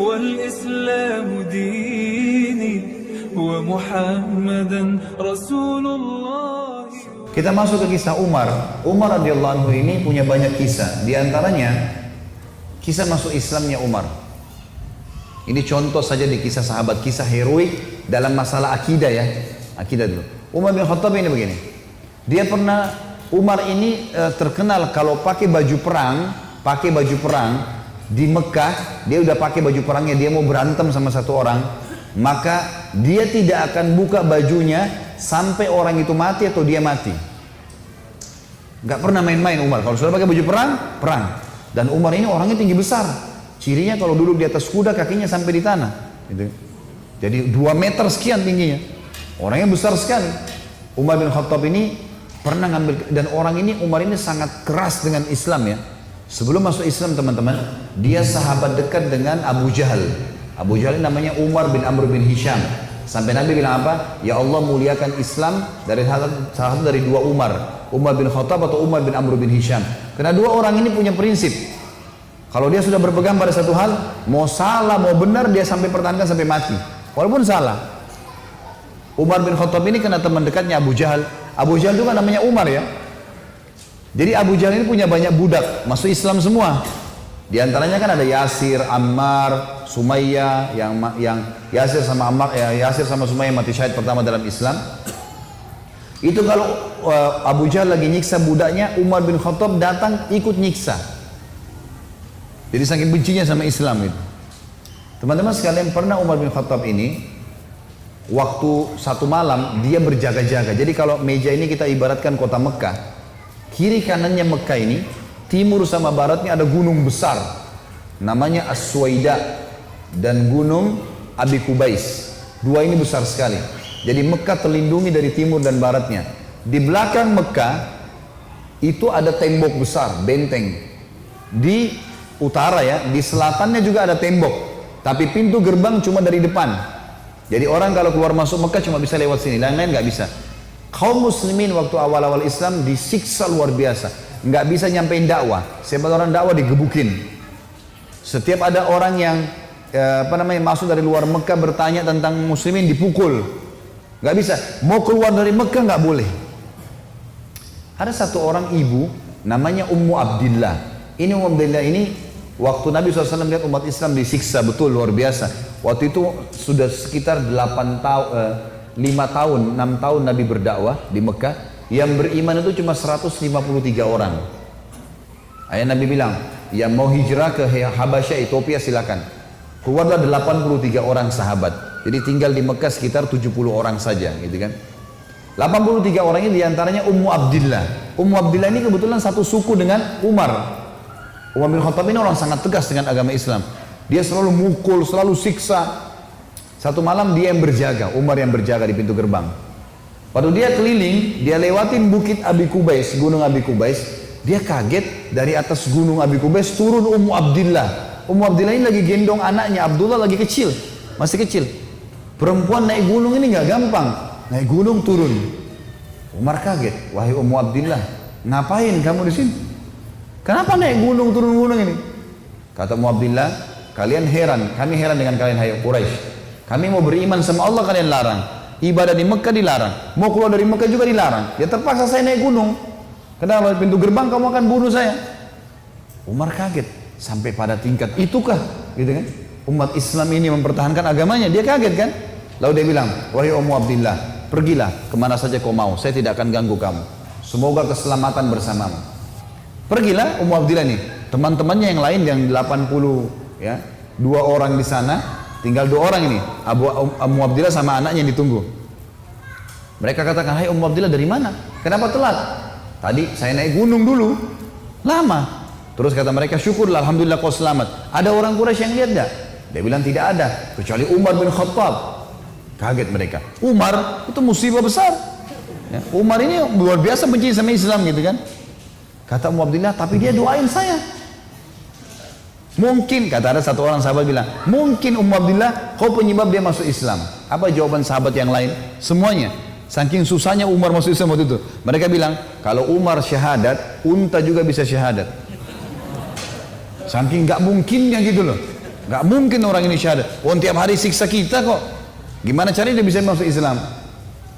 والإسلام ديني ومحمدا رسول الله. Kita masuk ke kisah Umar. Umar radhiyallahu anhu ini punya banyak kisah. Di antaranya kisah masuk Islamnya Umar. Ini contoh saja di kisah sahabat, kisah heroik dalam masalah akidah ya. Akidah dulu. Umar bin Khattab ini begini. Dia pernah, Umar ini terkenal kalau pakai baju perang di Mekah, dia udah pakai baju perangnya, dia mau berantem sama satu orang, maka dia tidak akan buka bajunya sampai orang itu mati atau dia mati. Gak pernah main-main Umar. Kalau sudah pakai baju perang. Dan Umar ini orangnya tinggi besar. Cirinya kalau duduk di atas kuda kakinya sampai di tanah. Gitu. Jadi 2 meter sekian tingginya. Orangnya besar sekali. Umar bin Khattab ini pernah ngambil, dan orang ini, Umar ini sangat keras dengan Islam ya. Sebelum masuk Islam teman-teman, dia sahabat dekat dengan Abu Jahal. Abu Jahal ini namanya Umar bin Amr bin Hisham. Sampai Nabi bilang apa? Ya Allah muliakan Islam dari salah satu dari 2 Umar. Umar bin Khattab atau Umar bin Amr bin Hisham. Karena 2 orang ini punya prinsip. Kalau dia sudah berpegang pada satu hal, mau salah, mau benar, dia sampai pertahankan sampai mati. Walaupun salah. Umar bin Khattab ini kena teman dekatnya Abu Jahal. Abu Jahal itu kan namanya Umar ya. Jadi Abu Jahal ini punya banyak budak, masuk Islam semua. Di antaranya kan ada Yasir, Ammar, Sumayyah, yang Yasir sama Ammar, Yasir sama Sumayyah mati syahid pertama dalam Islam. Itu kalau Abu Jahal lagi nyiksa budaknya, Umar bin Khattab datang ikut nyiksa. Jadi saking bencinya sama Islam itu. Teman-teman sekalian, pernah Umar bin Khattab ini waktu satu malam dia berjaga-jaga. Jadi kalau meja ini kita ibaratkan kota Mekah, kiri kanannya Mekah ini, timur sama baratnya ada gunung besar namanya As-Suwaida dan gunung Abi Kubais. 2 ini besar sekali. Jadi Mekah terlindungi dari timur dan baratnya. Di belakang Mekah itu ada tembok besar, benteng. Di utara ya, di selatannya juga ada tembok, tapi pintu gerbang cuma dari depan. Jadi orang kalau keluar masuk Mekah cuma bisa lewat sini, lain-lain nggak bisa. Kaum muslimin waktu awal-awal Islam disiksa luar biasa, nggak bisa nyampein dakwah. Siapa orang dakwah digebukin. Setiap ada orang yang masuk dari luar Mekah bertanya tentang muslimin dipukul, nggak bisa. Mau keluar dari Mekah nggak boleh. Ada satu orang ibu namanya Ummu Abdillah. Ini Ummu Abdillah ini waktu Nabi SAW lihat umat Islam disiksa betul luar biasa. Waktu itu sudah sekitar 5 tahun, 6 tahun Nabi berdakwah di Mekah. Yang beriman itu cuma 153 orang. Ayah Nabi bilang, yang mau hijrah ke Habasyah, Ethiopia silakan. Keluarlah 83 orang sahabat. Jadi tinggal di Mekah sekitar 70 orang saja, gitu kan. 83 orang ini diantaranya Ummu Abdillah. Ummu Abdillah ini kebetulan satu suku dengan Umar. Umar bin Khattab ini orang sangat tegas dengan agama Islam. Dia selalu mukul, selalu siksa. Satu malam dia yang berjaga, Umar yang berjaga di pintu gerbang. Waktu dia keliling, dia lewatin bukit Abi Kubais, gunung Abi Kubais. Dia kaget, dari atas gunung Abi Kubais turun Ummu Abdillah. Ummu Abdillah ini lagi gendong anaknya, Abdullah lagi kecil, masih kecil. Perempuan naik gunung ini nggak gampang, naik gunung turun. Umar kaget, wahai Ummu Abdillah, ngapain kamu di sini? Kenapa naik gunung turun gunung ini? Kata Ummu Abdillah, kalian heran, kami heran dengan kalian hai Quraisy. Kami mau beriman sama Allah, kalian larang. Ibadah di Mekah dilarang. Mau keluar dari Mekah juga dilarang. Ya terpaksa saya naik gunung. Kenapa? Pintu gerbang kamu akan bunuh saya. Umar kaget. Sampai pada tingkat itukah? Gitu kan? Umat Islam ini mempertahankan agamanya. Dia kaget kan? Lalu dia bilang, wahai Ummu Abdillah, pergilah kemana saja kau mau. Saya tidak akan ganggu kamu. Semoga keselamatan bersamamu. Pergilah Ummu Abdillah nih. Teman-temannya yang lain yang 80 ya, 2 orang di sana. Tinggal 2 orang ini, Ummu Abdillah sama anaknya yang ditunggu. Mereka katakan, hai Ummu Abdillah dari mana? Kenapa telat? Tadi saya naik gunung dulu, lama. Terus kata mereka, syukurlah, alhamdulillah kau selamat. Ada orang Quraisy yang lihat enggak? Dia bilang tidak ada, kecuali Umar bin Khattab. Kaget mereka. Umar itu musibah besar. Ya, Umar ini luar biasa benci sama Islam gitu kan. Kata Ummu Abdillah, tapi dia doain saya. Mungkin, kata ada satu orang sahabat bilang, mungkin Ummu Abdillah kau penyebab dia masuk Islam. Apa jawaban sahabat yang lain? Semuanya. Saking susahnya Umar masuk Islam waktu itu. Mereka bilang, kalau Umar syahadat, unta juga bisa syahadat. Saking gak mungkinnya gitu loh. Gak mungkin orang ini syahadat. Oh, tiap hari siksa kita kok. Gimana caranya dia bisa masuk Islam?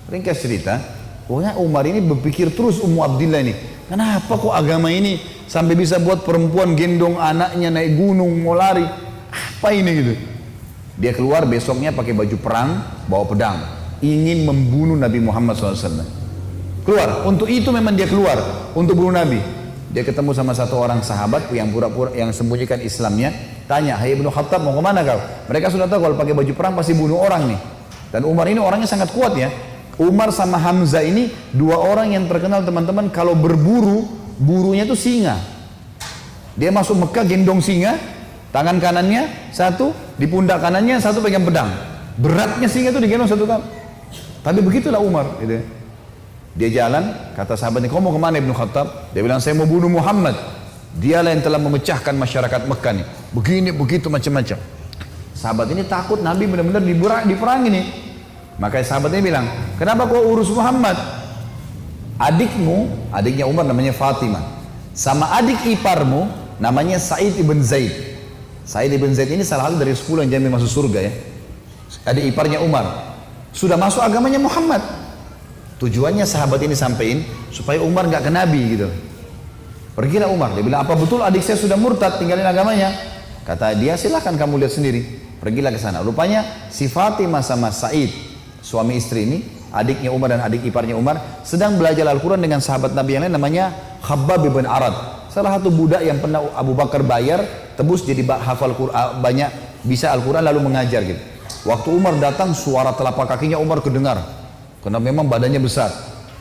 Ringkas cerita, pokoknya Umar ini berpikir terus Ummu Abdillah ini. Kenapa kok agama ini sampai bisa buat perempuan gendong anaknya naik gunung mau lari? Apa ini gitu? Dia keluar besoknya pakai baju perang, bawa pedang, ingin membunuh Nabi Muhammad SAW. Keluar, untuk itu memang dia keluar, untuk bunuh Nabi. Dia ketemu sama satu orang sahabat yang pura-pura yang sembunyikan Islamnya, tanya, "Hai Ibnu Khattab, mau kemana kau?" Mereka sudah tahu kalau pakai baju perang pasti bunuh orang nih. Dan Umar ini orangnya sangat kuat ya. Umar sama Hamzah ini dua orang yang terkenal teman-teman kalau berburu, burunya itu singa. Dia masuk Mekah gendong singa, tangan kanannya satu, di pundak kanannya satu pegang pedang. Beratnya singa itu digendong satu kali. Tapi begitulah Umar. Gitu. Dia jalan, kata sahabatnya, "Kau mau kemana Ibnu Khattab?" Dia bilang, "Saya mau bunuh Muhammad. Dialah yang telah memecahkan masyarakat Mekah nih. Begini, begitu, macam-macam." Sahabat ini takut Nabi benar-benar diperangi nih. Makanya sahabatnya bilang, "Kenapa kau urus Muhammad? Adikmu," adiknya Umar namanya Fatimah, "sama adik iparmu namanya Sa'id ibn Zaid." Sa'id ibn Zaid ini salah satu dari 10 yang jamin masuk surga ya. Adik iparnya Umar. Sudah masuk agamanya Muhammad. Tujuannya sahabat ini sampein supaya Umar nggak ke Nabi gitu. Pergilah Umar. Dia bilang, "Apa betul adik saya sudah murtad tinggalin agamanya?" Kata dia, "Silahkan kamu lihat sendiri." Pergilah ke sana. Rupanya si Fatimah sama Sa'id, suami istri ini, adiknya Umar dan adik iparnya Umar, sedang belajar Al-Quran dengan sahabat Nabi yang lain namanya Khabbab bin Arad. Salah satu budak yang pernah Abu Bakar bayar, tebus jadi hafal Quran, banyak bisa Al-Quran lalu mengajar gitu. Waktu Umar datang, suara telapak kakinya Umar kedengar. Karena memang badannya besar.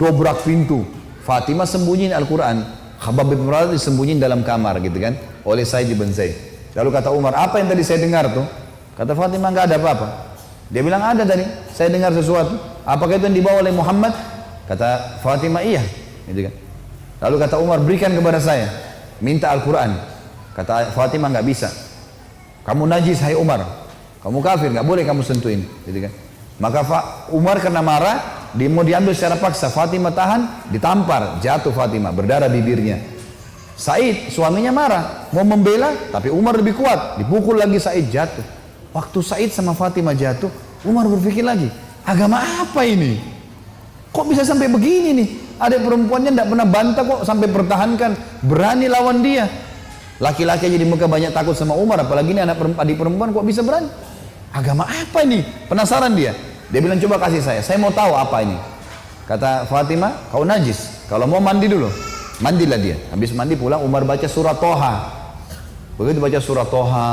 Dobrak pintu. Fatimah sembunyiin Al-Quran. Khabbab bin Arad disembunyiin dalam kamar gitu kan, oleh Sa'id bin Zaid. Lalu kata Umar, "Apa yang tadi saya dengar tuh?" Kata Fatimah, "Nggak ada apa-apa." Dia bilang, "Ada tadi, saya dengar sesuatu." "Apakah itu yang dibawa oleh Muhammad?" Kata Fatimah, "Iya." Gitu kan. Lalu kata Umar, "Berikan kepada saya, minta Al-Quran." Kata Fatimah, "Nggak bisa. Kamu najis hai Umar, kamu kafir, nggak boleh kamu sentuhin." Gitu kan. Maka Umar karena marah, dia mau diambil secara paksa. Fatimah tahan, ditampar, jatuh Fatimah, berdarah bibirnya. Said suaminya marah, mau membela, tapi Umar lebih kuat, dipukul lagi Said, jatuh. Waktu Said sama Fatimah jatuh, Umar berpikir lagi, agama apa ini? Kok bisa sampai begini nih? Ada perempuannya tidak pernah bantah kok sampai pertahankan, berani lawan dia. Laki-laki aja di Mekah banyak takut sama Umar, apalagi ini adik perempuan kok bisa berani? Agama apa ini? Penasaran dia. Dia bilang, "Coba kasih saya mau tahu apa ini." Kata Fatimah, "Kau najis, kalau mau mandi dulu." Mandilah dia. Habis mandi pulang, Umar baca surah Toha. Begitu baca surah Toha,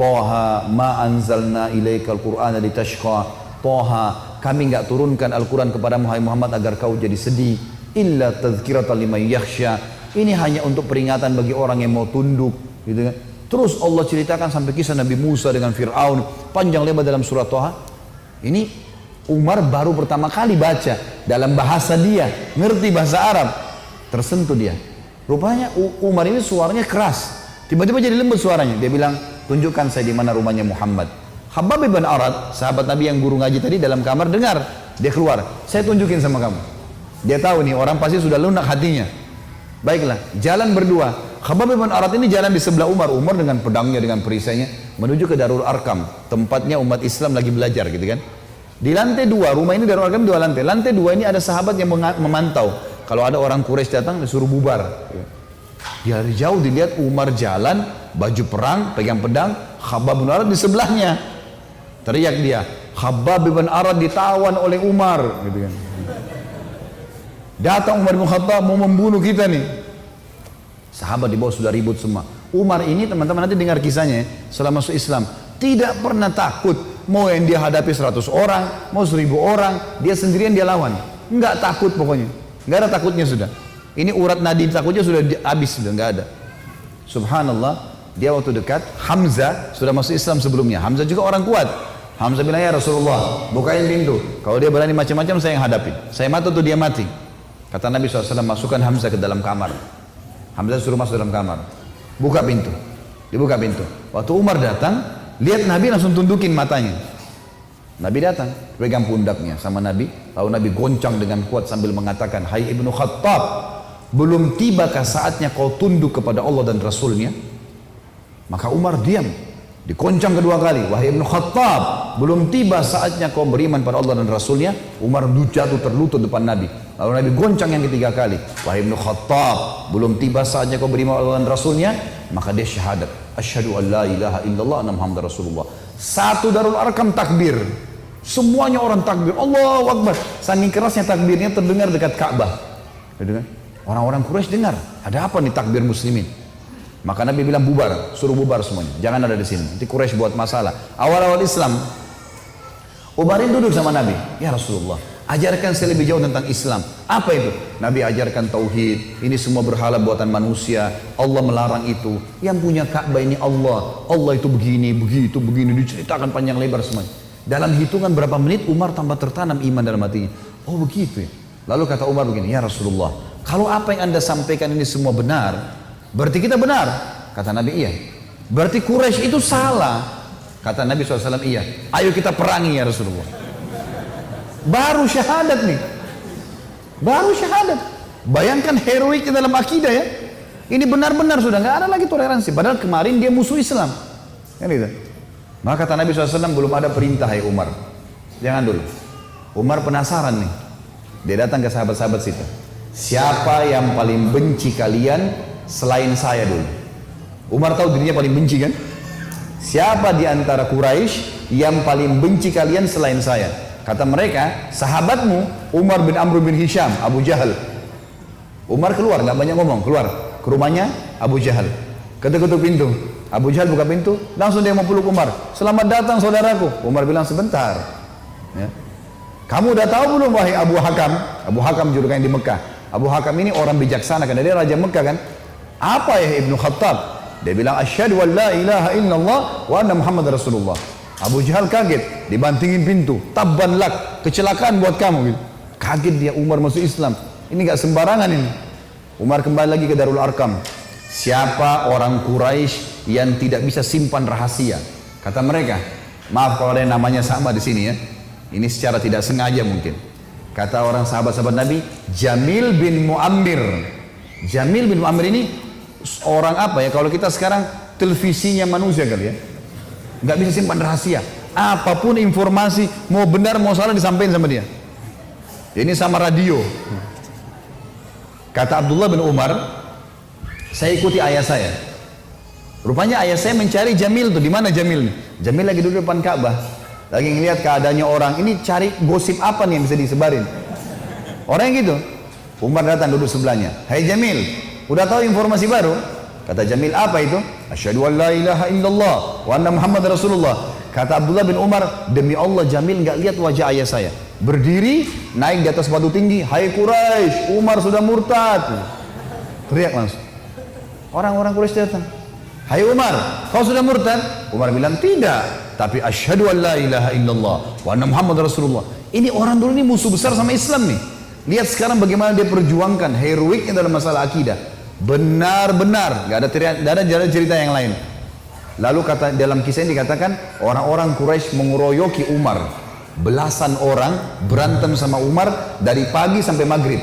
Toha ma anzalna ilaikal qur'ana litashqa. Toha, kami enggak turunkan Al-Quran kepada Muhammad agar kau jadi sedih. Illa tadhkiratan liman yakhsha. Ini hanya untuk peringatan bagi orang yang mau tunduk, gitu kan. Terus Allah ceritakan sampai kisah Nabi Musa dengan Fir'aun, panjang lebar dalam surah Toha. Ini Umar baru pertama kali baca dalam bahasa dia, ngerti bahasa Arab, tersentuh dia. Rupanya Umar ini suaranya keras, tiba-tiba jadi lembut suaranya. Dia bilang, "Tunjukkan saya di mana rumahnya Muhammad." Khabbab bin Arad, sahabat Nabi yang guru ngaji tadi dalam kamar dengar, dia keluar, "Saya tunjukin sama kamu." Dia tahu nih orang pasti sudah lunak hatinya. Baiklah, jalan berdua. Khabbab bin Arad ini jalan di sebelah Umar. Umar dengan pedangnya, dengan perisainya menuju ke Darul Arkam, tempatnya umat Islam lagi belajar gitu kan. Di lantai 2, rumah ini Darul Arkam 2 lantai. Lantai 2 ini ada sahabat yang memantau. Kalau ada orang Quraisy datang disuruh bubar. Dari jauh dilihat Umar jalan, baju perang, pegang pedang, Khabbab bin Arad di sebelahnya. Teriak dia, "Khabbab bin Arad ditawan oleh Umar," gitu kan. Datang Umar bin Khattab mau membunuh kita nih. Sahabat di bawah sudah ribut semua. Umar ini teman-teman nanti dengar kisahnya, setelah masuk Islam tidak pernah takut. Mau yang dia hadapi 100 orang, mau 1000 orang, dia sendirian dia lawan. Enggak takut pokoknya. Enggak ada takutnya sudah. Ini urat nadi takutnya sudah habis, sudah enggak ada. Subhanallah, dia waktu dekat Hamzah sudah masuk Islam sebelumnya. Hamzah juga orang kuat. Hamzah bilang, "Ya Rasulullah, bukain pintu. Kalau dia berani macam-macam saya yang hadapi. Saya mati atau dia mati." Kata Nabi SAW, "Masukkan Hamzah ke dalam kamar." Hamzah suruh masuk dalam kamar. Buka pintu. Dibuka pintu. Waktu Umar datang, lihat Nabi langsung tundukin matanya. Nabi datang, pegang pundaknya sama Nabi. Lalu Nabi goncang dengan kuat sambil mengatakan, "Hai Ibnu Khattab, belum tibakah saatnya kau tunduk kepada Allah dan Rasulnya?" Maka Umar diam. Dikoncang kedua kali, wahai Ibnu Khattab, belum tiba saatnya kau beriman pada Allah dan Rasulnya. Umar jatuh terlutut depan Nabi. Lalu Nabi goncang yang ketiga kali, wahai Ibnu Khattab, belum tiba saatnya kau beriman pada Allah dan Rasulnya. Maka dia syahadat, asyhadu an la ilaha illallah anna Muhammad Rasulullah. Satu Darul Arkam takbir, semuanya orang takbir, Allahu Akbar. Saking kerasnya takbirnya terdengar dekat Ka'bah. Orang-orang Quraisy dengar, ada apa nih takbir muslimin? Maka Nabi bilang bubar, suruh bubar semuanya, jangan ada di sini. Nanti Quraisy buat masalah. Awal-awal Islam, Umar duduk sama Nabi, ya Rasulullah, ajarkan saya lebih jauh tentang Islam. Apa itu? Nabi ajarkan tauhid. Ini semua berhala buatan manusia. Allah melarang itu. Yang punya Ka'bah ini Allah. Allah itu begini, begitu, begini. Diceritakan panjang lebar semuanya. Dalam hitungan berapa menit Umar tambah tertanam iman dalam hatinya. Oh begitu ya. Lalu kata Umar begini, ya Rasulullah, kalau apa yang anda sampaikan ini semua benar, berarti kita benar. Kata Nabi, iya. Berarti Quraisy itu salah. Kata Nabi SAW, iya. Ayo kita perangi ya Rasulullah. Baru syahadat nih. Baru syahadat. Bayangkan heroiknya dalam akidah ya. Ini benar-benar sudah nggak ada lagi toleransi. Padahal kemarin dia musuh Islam. Kan gitu. Maka kata Nabi SAW, belum ada perintah ya Umar. Jangan dulu. Umar penasaran nih. Dia datang ke sahabat-sahabat situ. Siapa yang paling benci kalian selain saya dulu? Umar tahu dirinya paling benci kan? Siapa di antara Quraisy yang paling benci kalian selain saya? Kata mereka, sahabatmu Umar bin Amr bin Hisham, Abu Jahal. Umar keluar, nggak banyak ngomong, keluar ke rumahnya Abu Jahal. Ketuk-ketuk pintu, Abu Jahal buka pintu, langsung dia mau peluk Umar. Selamat datang saudaraku. Umar bilang sebentar. Ya. Kamu udah tahu belum wahai Abu Hakam? Abu Hakam julukan di Mekah. Abu Hakam ini orang bijaksana karena dia raja Mekah kan. Apa ya Ibnu Khattab? Dia bilang asyhadu an la ilaha illallah wa anna Muhammad Rasulullah. Abu Jahal kaget, dibantingin pintu. Tabban lak, kecelakaan buat kamu gitu. Kaget dia, Umar masuk Islam. Ini gak sembarangan ini. Umar kembali lagi ke Darul Arkam. Siapa orang Quraisy yang tidak bisa simpan rahasia? Kata mereka, maaf kalau ada yang namanya sama di sini ya. Ini secara tidak sengaja mungkin. Kata orang sahabat-sahabat Nabi, Jamil bin Muammir. Jamil bin Muammir ini orang apa ya? Kalau kita sekarang televisinya manusia kali ya. Nggak bisa simpan rahasia. Apapun informasi, mau benar mau salah disampaikan sama dia. Ini sama radio. Kata Abdullah bin Umar, saya ikuti ayah saya. Rupanya ayah saya mencari Jamil tuh. Di mana Jamil nih? Jamil lagi duduk depan Ka'bah. Lagi ngelihat keadaannya orang, ini cari gosip apa nih yang bisa disebarin. Orang yang gitu. Umar datang duduk sebelahnya. Hai Jamil, udah tahu informasi baru? Kata Jamil, apa itu? Asyhadu an la ilaha illallah wa anna Muhammad Rasulullah. Kata Abdullah bin Umar, demi Allah Jamil nggak lihat wajah ayah saya. Berdiri, naik di atas batu tinggi. Hai Quraisy, Umar sudah murtad. Teriak langsung. Orang-orang Quraisy datang. Hai Umar, kau sudah murtad? Umar bilang, tidak. Tapi asyhadu an la ilaha illallah wa anna Muhammad Rasulullah. Ini orang dulu ini musuh besar sama Islam nih. Lihat sekarang bagaimana dia perjuangkan heroiknya dalam masalah akidah. Benar-benar, gak ada cerita yang lain. Lalu kata dalam kisah ini dikatakan orang-orang Quraisy mengeroyoki Umar. Belasan orang berantem sama Umar dari pagi sampai maghrib.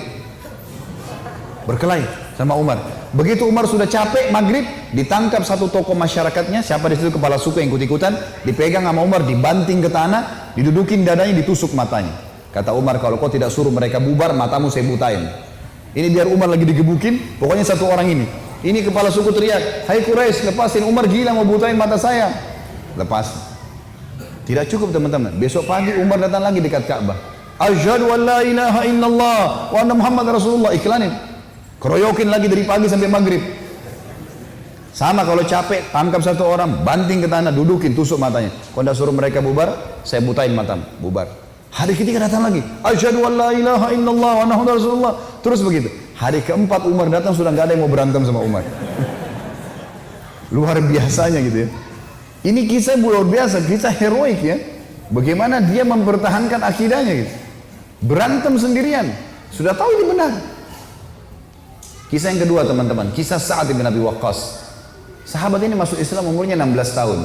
Berkelahi sama Umar. Begitu Umar sudah capek maghrib, ditangkap satu tokoh masyarakatnya, siapa di situ kepala suku yang ikut-ikutan, dipegang sama Umar, dibanting ke tanah, didudukin dadanya, ditusuk matanya. Kata Umar, kalau kau tidak suruh mereka bubar, matamu saya butain. Ini biar Umar lagi digebukin, pokoknya satu orang ini. Ini kepala suku teriak, hai Quraisy, lepasin, Umar gila mau butain mata saya. Lepas. Tidak cukup teman-teman. Besok pagi Umar datang lagi dekat Ka'bah. Asyhadu an la ilaha illallah wa anna Muhammad Rasulullah. Iklanin. Keroyokin lagi dari pagi sampai maghrib. Sama kalau capek, tangkap satu orang, banting ke tanah, dudukin, tusuk matanya. Kalau tidak suruh mereka bubar, saya butain matamu, bubar. Hari ketiga datang lagi, asyhadu an la ilaha illallah wa anna Muhammad Rasulullah. Terus begitu. Hari keempat Umar datang, sudah nggak ada yang mau berantem sama Umar. Luar biasanya gitu ya. Ini kisah luar biasa, kisah heroik ya. Bagaimana dia mempertahankan akidahnya gitu. Berantem sendirian, sudah tahu ini benar. Kisah yang kedua teman-teman, kisah Sa'ad bin Abi Waqqas. Sahabat ini masuk Islam umurnya 16 tahun.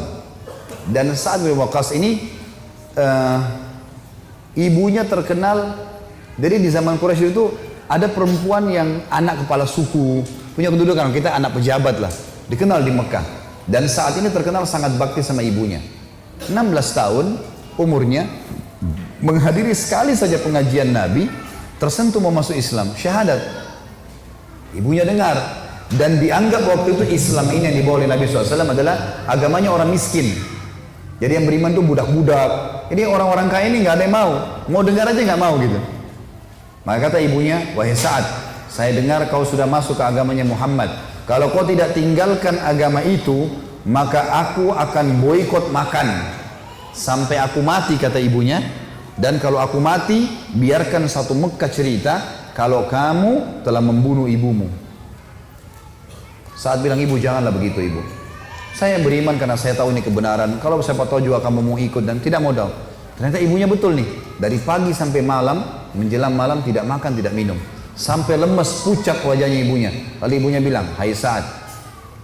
Dan Sa'ad bin Waqqas ini ibunya terkenal. Jadi di zaman Quraisy itu ada perempuan yang anak kepala suku, punya kedudukan, kita anak pejabat lah, dikenal di Mekah. Dan saat ini terkenal sangat bakti sama ibunya. 16 tahun umurnya, menghadiri sekali saja pengajian Nabi, tersentuh mau masuk Islam, syahadat. Ibunya dengar, dan dianggap waktu itu Islam ini yang dibawa oleh Nabi SAW adalah agamanya orang miskin. Jadi yang beriman itu budak-budak. Jadi orang-orang kaya ini nggak ada yang mau dengar aja nggak mau gitu. Maka kata ibunya, wahai Sa'ad, saya dengar kau sudah masuk ke agamanya Muhammad. Kalau kau tidak tinggalkan agama itu, maka aku akan boikot makan sampai aku mati, kata ibunya. Dan kalau aku mati, biarkan satu Mekah cerita kalau kamu telah membunuh ibumu. Saat bilang, ibu janganlah begitu ibu, saya beriman karena saya tahu ini kebenaran. Kalau siapa tahu juga kamu mau ikut, dan tidak modal. Ternyata ibunya betul nih, dari pagi sampai malam, menjelang malam tidak makan, tidak minum, sampai lemes, pucat wajahnya ibunya. Lalu ibunya bilang, hai Sa'ad,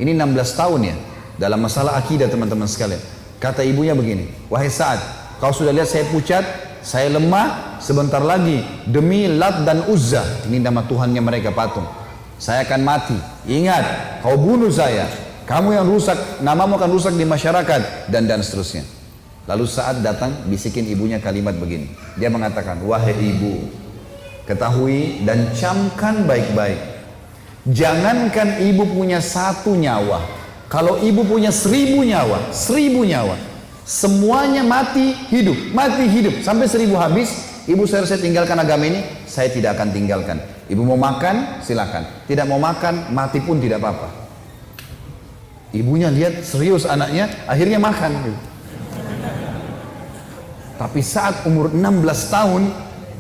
ini 16 tahun ya dalam masalah akidah teman-teman sekalian. Kata ibunya begini, wahai Sa'ad, kau sudah lihat saya pucat, saya lemah, sebentar lagi demi Lat dan Uzza, ini nama Tuhannya mereka patung, saya akan mati. Ingat, kau bunuh saya, kamu yang rusak, namamu akan rusak di masyarakat, dan seterusnya. Lalu saat datang, bisikin ibunya kalimat begini. Dia mengatakan, wahai ibu, ketahui dan camkan baik-baik. Jangankan ibu punya 1 nyawa, kalau ibu punya 1000 nyawa, 1000 nyawa, semuanya mati hidup, sampai 1000 habis, ibu saya tinggalkan agama ini, saya tidak akan tinggalkan. Ibu mau makan, silakan. Tidak mau makan, mati pun tidak apa-apa. Ibunya lihat serius anaknya, akhirnya makan gitu. Tapi saat umur 16 tahun,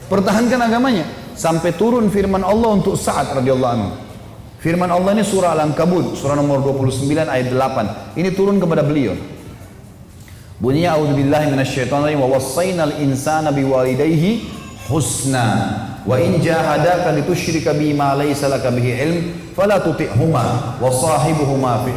pertahankan agamanya. Sampai turun firman Allah untuk Sa'ad radhiyallahu anhu. Firman Allah ini surah Al-Ankabut, surah nomor 29 ayat 8. Ini turun kepada beliau. Bunyinya, a'udzubillahi minasyaitonirrajim, wa wassaynal insana biwalidayhi husna wa in jahadaka litusyrika bima laysa laka bihi ilm fala tuti'huma wa sahibuhuma fi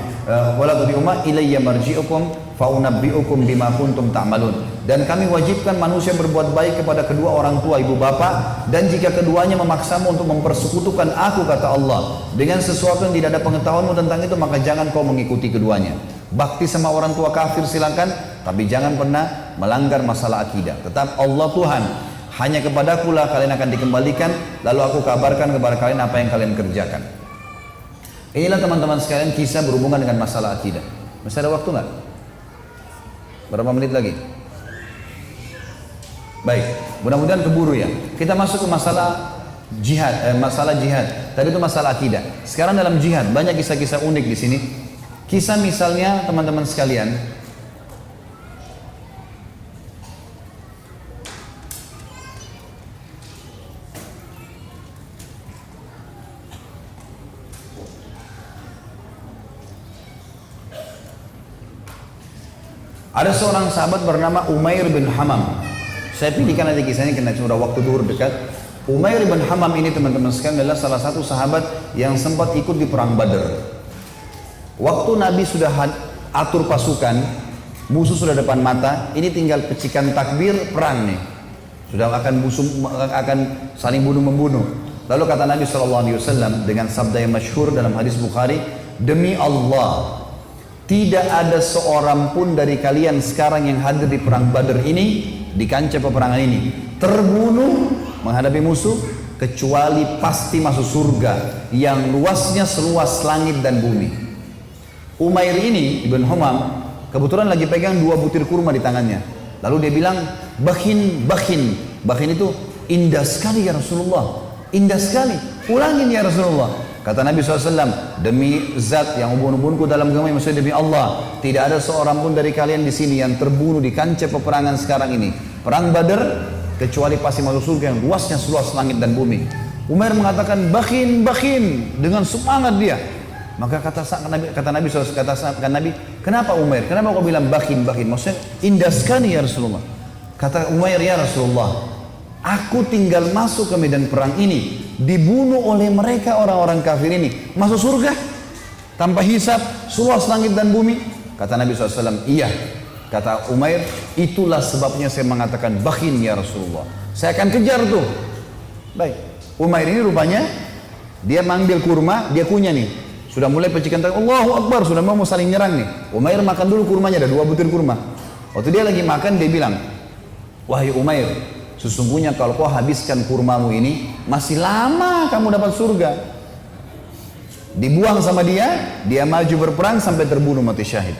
wala tuti'huma ilayya marji'ukum faunabbi'ukum bima kuntum ta'malun. Dan kami wajibkan manusia berbuat baik kepada kedua orang tua ibu bapa, dan jika keduanya memaksamu untuk mempersekutukan aku, kata Allah, dengan sesuatu yang tidak ada pengetahuanmu tentang itu, maka jangan kau mengikuti keduanya. Bakti sama orang tua kafir silakan, tapi jangan pernah melanggar masalah akidah. Tetap Allah Tuhan, hanya kepadakulah kalian akan dikembalikan, lalu aku kabarkan kepada kalian apa yang kalian kerjakan. Inilah teman-teman sekalian kisah berhubungan dengan masalah akidah. Masih ada waktu nggak? Berapa menit lagi? Baik, mudah-mudahan keburu ya. Kita masuk ke masalah jihad, masalah jihad. Tadi itu masalah akidah. Sekarang dalam jihad banyak kisah-kisah unik di sini. Kisah misalnya teman-teman sekalian, ada seorang sahabat bernama Umair bin Hamam. Saya pilihkan nanti kisahnya karena sudah waktu duhur dekat. Umair bin Hamam ini teman-teman sekalian adalah salah satu sahabat yang sempat ikut di perang Badar. Waktu Nabi sudah atur pasukan, musuh sudah depan mata, ini tinggal pecikan takbir, perang nih. Sudah akan saling bunuh-membunuh. Lalu kata Nabi SAW dengan sabda yang masyhur dalam hadis Bukhari, demi Allah, tidak ada seorang pun dari kalian sekarang yang hadir di perang Badar ini, di kancah peperangan ini, terbunuh menghadapi musuh, kecuali pasti masuk surga yang luasnya seluas langit dan bumi. Umair ini, Ibn Humam, kebetulan lagi pegang 2 butir kurma di tangannya. Lalu dia bilang, bakhin. Bakhin itu indah sekali ya Rasulullah, indah sekali, ulangin ya Rasulullah. Kata Nabi SAW, demi zat yang ubun-ubunku dalam agama, maksudnya demi Allah, tidak ada seorang pun dari kalian di sini yang terbunuh di kancah peperangan sekarang ini, perang Badar, kecuali pasti masuk surga yang luasnya seluas langit dan bumi. Umair mengatakan bakhin dengan semangat dia. Maka kata Nabi SAW, katakan Nabi, kenapa Umair? Kenapa kau bilang bakhin? Maksudnya indah sekali ya Rasulullah. Kata Umair, ya Rasulullah, aku tinggal masuk ke medan perang ini, dibunuh oleh mereka orang-orang kafir ini, masuk surga tanpa hisab, seluas langit dan bumi. Kata Nabi SAW, iya. Kata Umair, itulah sebabnya saya mengatakan bakhin ya Rasulullah, saya akan kejar tuh. Baik, Umair ini rupanya dia manggil kurma, dia kunyah nih, Sudah mulai percikan tangan, Allahu Akbar, sudah mau saling nyerang nih. Umair makan dulu kurmanya, ada 2 butir kurma. Waktu dia lagi makan, dia bilang, wahai Umair, sesungguhnya kalau kau habiskan kurmamu ini, masih lama kamu dapat surga. Dibuang sama dia maju berperang sampai terbunuh mati syahid.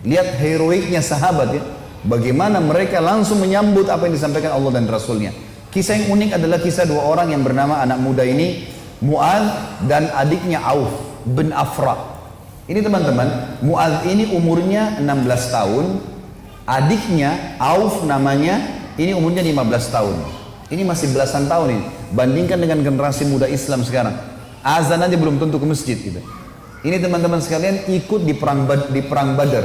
Lihat heroiknya sahabat ya, bagaimana mereka langsung menyambut apa yang disampaikan Allah dan Rasulnya. Kisah yang unik adalah kisah 2 orang yang bernama anak muda ini, Mu'adz dan adiknya Auf bin Afra. Ini teman-teman, Mu'adz ini umurnya 16 tahun, adiknya Auf namanya, ini umurnya 15 tahun. Ini masih belasan tahun ini. Bandingkan dengan generasi muda Islam sekarang. Azan aja belum tentu ke masjid gitu. Ini teman-teman sekalian ikut di perang Badar.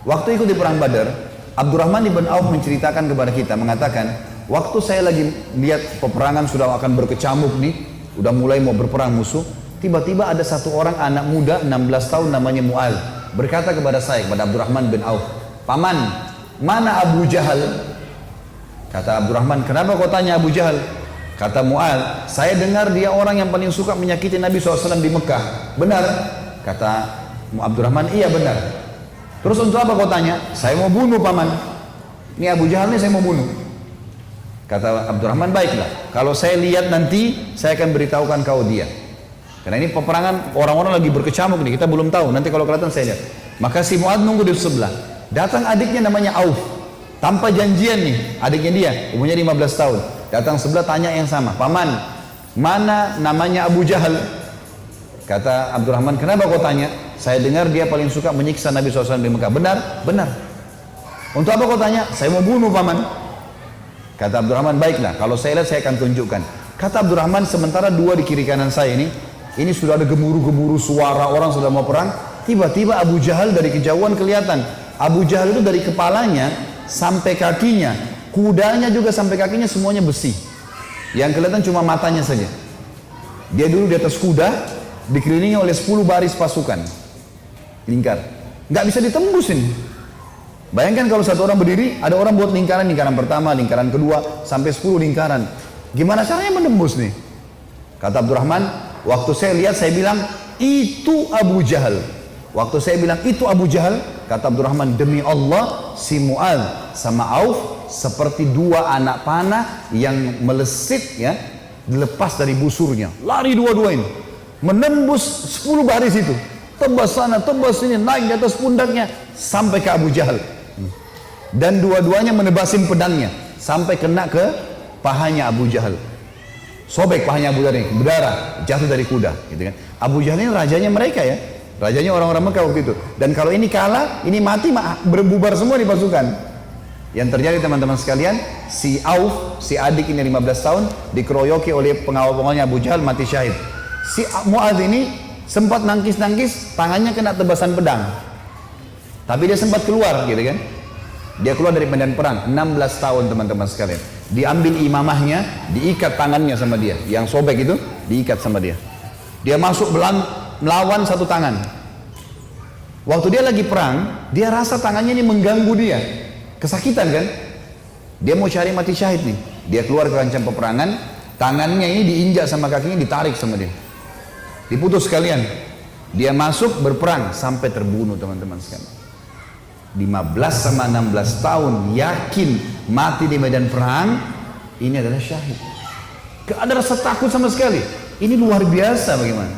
Waktu ikut di perang Badar, Abdurrahman ibn Auf menceritakan kepada kita, mengatakan, waktu saya lagi lihat peperangan sudah akan berkecamuk nih, udah mulai mau berperang musuh, tiba-tiba ada satu orang anak muda 16 tahun namanya Mu'adz berkata kepada saya, kepada Abdurrahman bin Auf, paman, mana Abu Jahal? Kata Abdurrahman, kenapa kau tanya Abu Jahal? Kata Mu'adz, saya dengar dia orang yang paling suka menyakiti Nabi SAW di Mekah. Benar? Kata Abdurrahman, iya benar. Terus untuk apa kau tanya? Saya mau bunuh paman. Ini Abu Jahal ini saya mau bunuh. Kata Abdurrahman, baiklah, kalau saya lihat nanti saya akan beritahukan kau dia. Karena ini peperangan orang-orang lagi berkecamuk nih, kita belum tahu, nanti kalau kelihatan saya lihat. Maka si Mu'adz nunggu di sebelah. Datang adiknya namanya Auf, tanpa janjian nih, adiknya dia umurnya 15 tahun. Datang sebelah tanya yang sama, paman, mana namanya Abu Jahal? Kata Abdurrahman, kenapa kau tanya? Saya dengar dia paling suka menyiksa Nabi SAW di Mekah. Benar? Benar. Untuk apa kau tanya? Saya mau bunuh paman. Kata Abdurrahman, baiklah, kalau saya lihat saya akan tunjukkan. Kata Abdurrahman, sementara 2 di kiri kanan saya ini sudah ada gemuruh-gemuruh suara orang sudah mau perang. Tiba-tiba Abu Jahal dari kejauhan kelihatan. Abu Jahal itu dari kepalanya sampai kakinya, kudanya juga sampai kakinya semuanya besi. Yang kelihatan cuma matanya saja. Dia dulu di atas kuda, dikelilingi oleh 10 baris pasukan. Lingkar. Nggak bisa ditembus ini. Bayangkan kalau satu orang berdiri, ada orang buat lingkaran pertama, lingkaran kedua, sampai 10 lingkaran. Gimana caranya menembus nih? Kata Abdurrahman, waktu saya lihat saya bilang, itu Abu Jahal. Waktu saya bilang itu Abu Jahal, kata Abdurrahman, demi Allah, si Mu'adz sama Auf seperti 2 anak panah yang melesit ya, dilepas dari busurnya. Lari dua-dua ini, menembus 10 baris itu. Tebas sana, tebas sini, naik di atas pundaknya sampai ke Abu Jahal. Dan dua-duanya menebasin pedangnya sampai kena ke pahanya Abu Jahal. Sobek pahanya Abu Jahal ini, berdarah, jatuh dari kuda, gitu kan. Abu Jahal ini rajanya mereka ya, rajanya orang-orang Mekah waktu itu. Dan kalau ini kalah, ini mati, berbubar semua di pasukan. Yang terjadi teman-teman sekalian, si Auf, si adik ini 15 tahun, dikeroyoki oleh pengawal-pengawalnya Abu Jahal, mati syahid. Si Mu'adz ini sempat nangkis-nangkis, tangannya kena tebasan pedang. Tapi dia sempat keluar, gitu kan. Dia keluar dari medan perang, 16 tahun teman-teman sekalian. Diambil imamahnya, diikat tangannya sama dia. Yang sobek itu, diikat sama dia. Dia masuk melawan satu tangan. Waktu dia lagi perang, dia rasa tangannya ini mengganggu dia. Kesakitan kan? Dia mau cari mati syahid nih. Dia keluar ke kancah peperangan, tangannya ini diinjak sama kakinya, ditarik sama dia. Diputus sekalian. Dia masuk berperang sampai terbunuh teman-teman sekalian. 15 sama 16 tahun yakin mati di medan perang, ini adalah syahid. Gak ada rasa takut sama sekali. Ini luar biasa bagaimana.